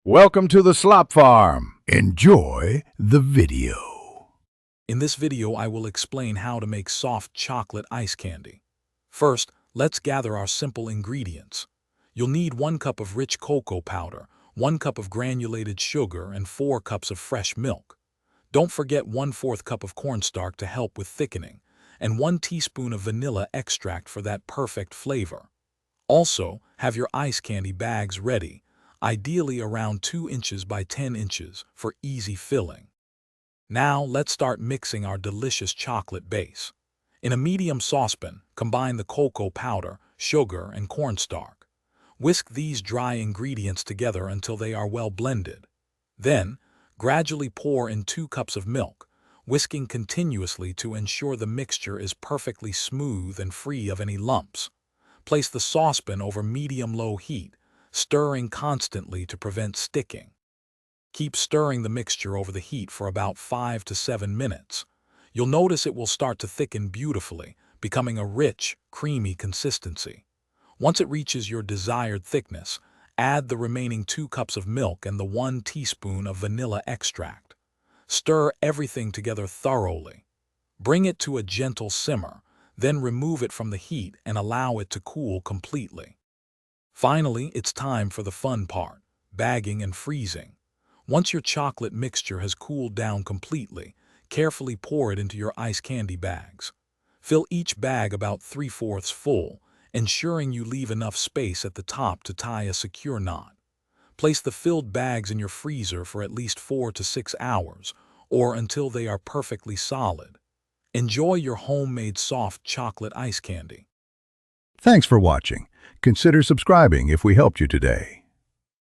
Welcome to the Slop Farm. Enjoy the video. In this video, I will explain how to make soft chocolate ice candy. First, let's gather our simple ingredients. You'll need 1 cup of rich cocoa powder, 1 cup of granulated sugar, and 4 cups of fresh milk. Don't forget 1/4 cup of cornstarch to help with thickening, and 1 teaspoon of vanilla extract for that perfect flavor. Also, have your ice candy bags ready, ideally around 2 inches by 10 inches for easy filling. Now let's start mixing our delicious chocolate base. In a medium saucepan, combine the cocoa powder, sugar, and cornstarch. Whisk these dry ingredients together until they are well blended. Then, gradually pour in 2 cups of milk, whisking continuously to ensure the mixture is perfectly smooth and free of any lumps. Place the saucepan over medium-low heat, stirring constantly to prevent sticking. Keep stirring the mixture over the heat for about 5 to 7 minutes. You'll notice it will start to thicken beautifully, becoming a rich, creamy consistency. Once it reaches your desired thickness, add the remaining 2 cups of milk and the 1 teaspoon of vanilla extract. Stir everything together thoroughly. Bring it to a gentle simmer, then remove it from the heat and allow it to cool completely. Finally, it's time for the fun part, bagging and freezing. Once your chocolate mixture has cooled down completely, carefully pour it into your ice candy bags. Fill each bag about 3/4 full, ensuring you leave enough space at the top to tie a secure knot. Place the filled bags in your freezer for at least 4 to 6 hours, or until they are perfectly solid. Enjoy your homemade soft chocolate ice candy. Thanks for watching. Consider subscribing if we helped you today.